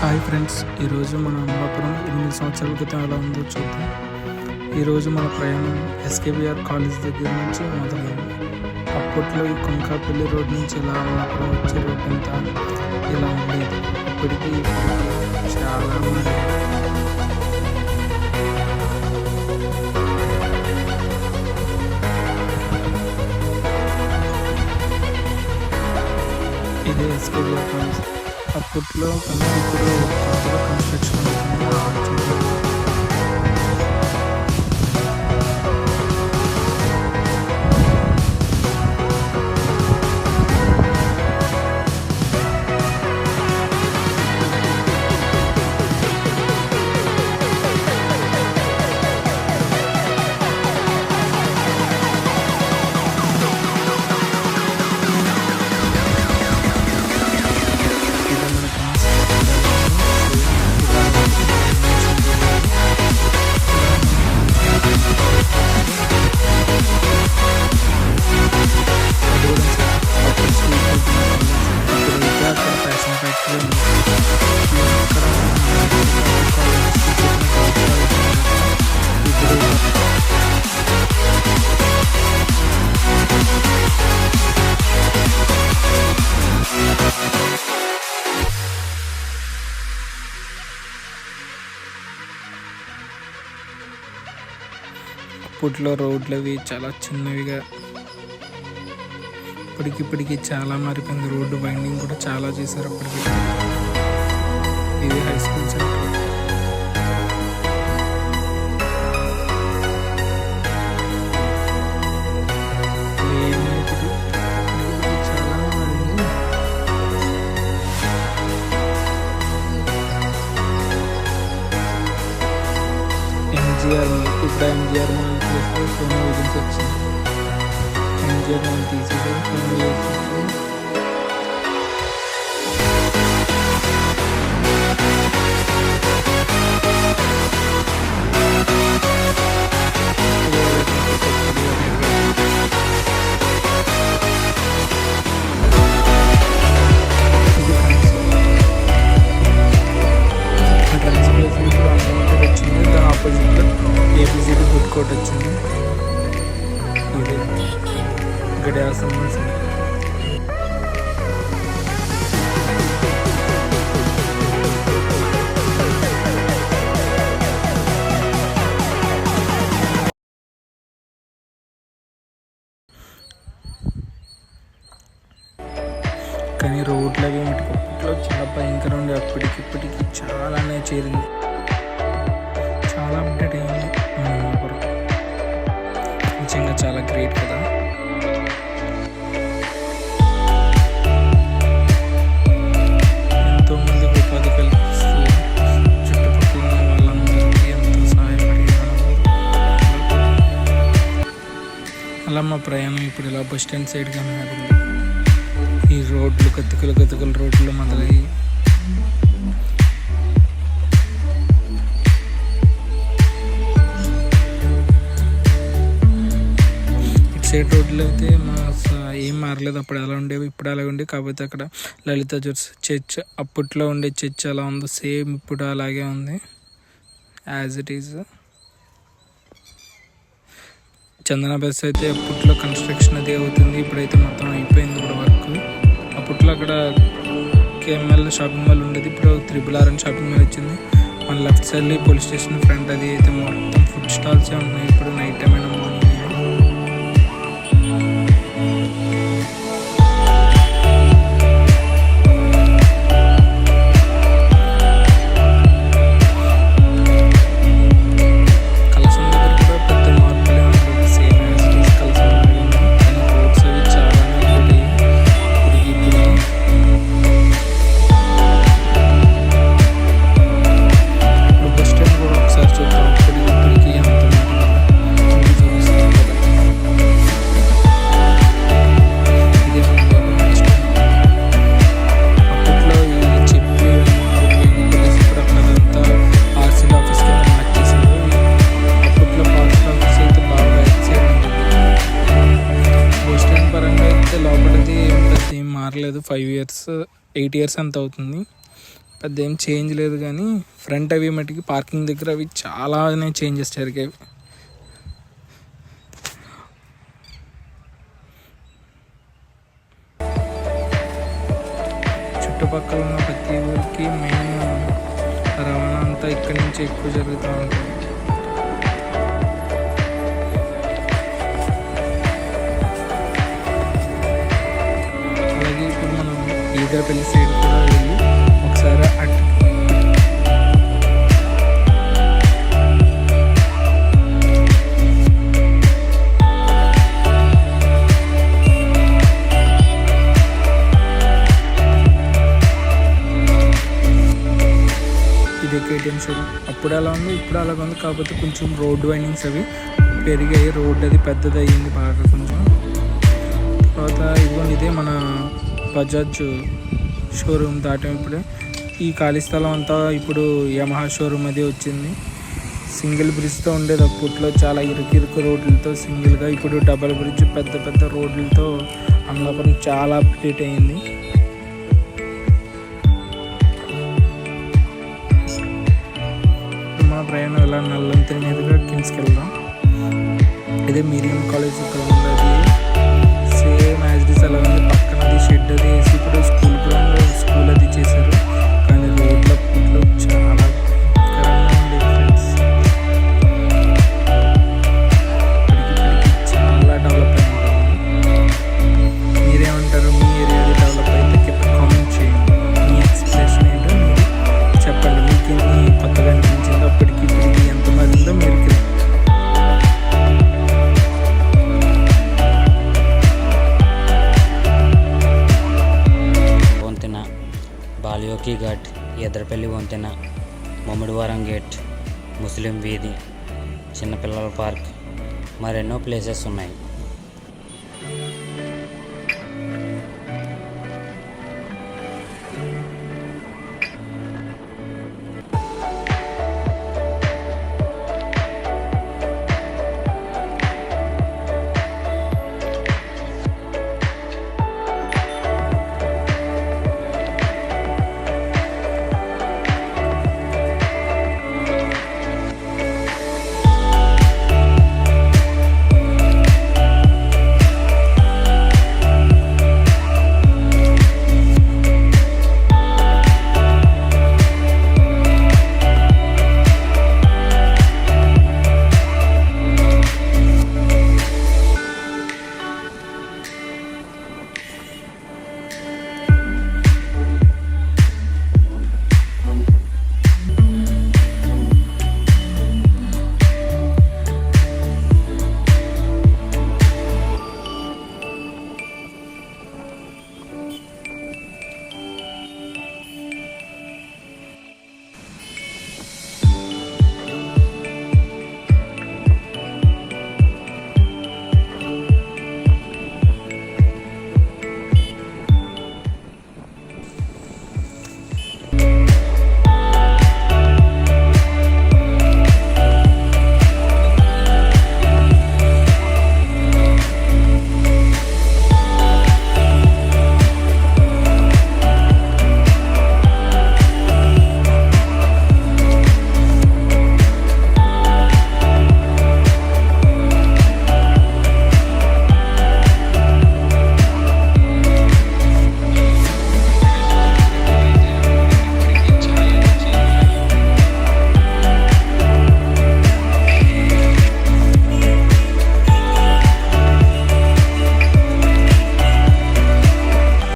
Hi friends, ఈరోజు మన అమలాపురం 8 సంవత్సరాల క్రితం ఎలా ఉందో చూద్దాం. ఈరోజు మన ప్రయాణం ఎస్కేబిఆర్ కాలేజ్ దగ్గర నుంచి మొదలైంది. అప్పట్లో ఈ కొంకాపల్లి రోడ్ నుంచి ఇలా అమలాపురం వచ్చే రోడ్ అంతా ఇలా ఉండేది. ఇప్పటికీ చాలా ఇదే ఎస్కేబిఆర్ కాలేజ్. అప్పట్లో కన్నా ఇప్పుడు కొత్తగా కన్స్ట్రక్షన్ అవుతుంది. అప్పట్లో రోడ్లు అవి చాలా చిన్నవిగా, ఇప్పటికిప్పటికి చాలా మారిపోయింది. రోడ్డు బైండింగ్ కూడా చాలా చేశారు అప్పటికి. ఇది హై స్కూల్ సెంటర్. ఇప్పుడు ఎంజిఆర్ మాల్ చేస్తే సోనీ విజన్స్ వచ్చింది. ఎంజిఆర్ మాల్ తీసేసి Sony visions. APCD food court వచ్చింది. ఇది గడియార సంబంధించి కానీ రోడ్లకి మటుకప్పట్లో చాలా భయంకరం ఉండే. అప్పటికిప్పటికి చాలానే చేరింది, చాలా అప్డేట్ అయింది. నిజంగా చాలా గ్రేట్ కదా. ఎంతోమంది ఉపాధి కల్పిస్తూ చుట్టుపక్కల ఉన్న వాళ్ళందరికీ ఎంతో సహాయపడేవారు. అలా మా ప్రయాణం ఇప్పుడు ఇలా బస్ స్టాండ్ సైడ్గా మారింది. ఈ రోడ్లు గతుకుల రోడ్లు మొదలయ్యి సైడ్ రోడ్లు అయితే ఏం మారలేదు. అప్పుడు ఎలా ఉండేవి ఇప్పుడు అలా ఉండేవి. కాకపోతే అక్కడ లలిత చర్చ్, అప్పట్లో ఉండే చర్చ్ ఎలా ఉందో సేమ్ ఇప్పుడు అలాగే ఉంది, as it is. Chandana bus అయితే అప్పట్లో కన్స్ట్రక్షన్ అది అవుతుంది, ఇప్పుడైతే మొత్తం అయిపోయింది ఇప్పుడు వర్క్. అప్పట్లో అక్కడ కేఎంఎల్ షాపింగ్ మాల్ ఉండేది, ఇప్పుడు RRR అని షాపింగ్ మాల్ వచ్చింది. మన left side police station front అది అయితే మొత్తం ఫుడ్ స్టాల్సే ఉన్నాయి. ఇప్పుడు నైట్ టైం అయినా మార్నింగ్ మారలేదు. 5 years 8 years అంత అవుతుంది. పెద్ద ఏం చేంజ్ లేదు, కానీ ఫ్రంట్ అవి మటుకి పార్కింగ్ దగ్గర అవి చాలానే చేంజెస్ జరిగాయి. చుట్టుపక్కల ఉన్న ప్రతి ఊరికి మెయిన్ రవాణా అంతా ఇక్కడి నుంచి ఎక్కువ జరుగుతూ ఉంటుంది. అలాగే ఇప్పుడు మనం ఈదరపల్లి సైడ్ కూడా వెళ్ళి ఒకసారి ఇది కేటీఎం షోరూమ్. అప్పుడు అలా ఉంది, ఇప్పుడు అలాగ ఉంది. కాకపోతే కొంచెం రోడ్ వైండింగ్స్ అవి పెరిగాయి, రోడ్ అది పెద్దది అయ్యింది బాగా కొంచెం. తర్వాత ఇదిగోండి, ఇదే మన బజాజ్ షోరూమ్ దాటాం ఇప్పుడే. ఈ ఖాళీ స్థలం అంతా ఇప్పుడు యమహా షోరూమ్ అది వచ్చింది. సింగిల్ బ్రిడ్జ్తో ఉండేది అప్పట్లో, చాలా ఇరుకు రోడ్లతో సింగిల్గా. ఇప్పుడు డబల్ బ్రిడ్జ్ పెద్ద పెద్ద రోడ్లతో అమలాపురం చాలా అప్డేట్ అయ్యింది. మా ప్రయాణం ఇలా నల్లంతి మీదుగా కింగ్స్కి వెళ్దాం. ఇదే మీడియం కాలేజ్ ఇక్కడ ఉన్నది, సేమ్ యాజ్ డిస్ అలా ఉంది. పక్కన అది షెడ్ అది వేసి ఇప్పుడు స్కూల్ గ్రౌండ్ స్కూల్ అది చేశారు. కానీ రోడ్ల అప్పట్లో చాలా భయంకరంగా ఉండే ఫ్రెండ్స్. ఇప్పటికి చాలా డెవలప్ అయింది. మీరేమంటారు? మీ ఏరియాది డెవలప్ అయితే కింద కామెంట్ చేయండి. మీ ఎక్స్ప్రెషన్ ఏంటో మీరు చెప్పండి. మీకు కొత్తగా అనిపించిందో అప్పటికి ఇప్పటికి ఎంత మారిందో మీరు వంతెన, బాల్యోకి ఘాట్, ఎదరపల్లి వంతెన, మమ్మిడివారం గేట్, ముస్లిం వీధి, చిన్నపిల్లల పార్క్, మరెన్నో ప్లేసెస్ ఉన్నాయి.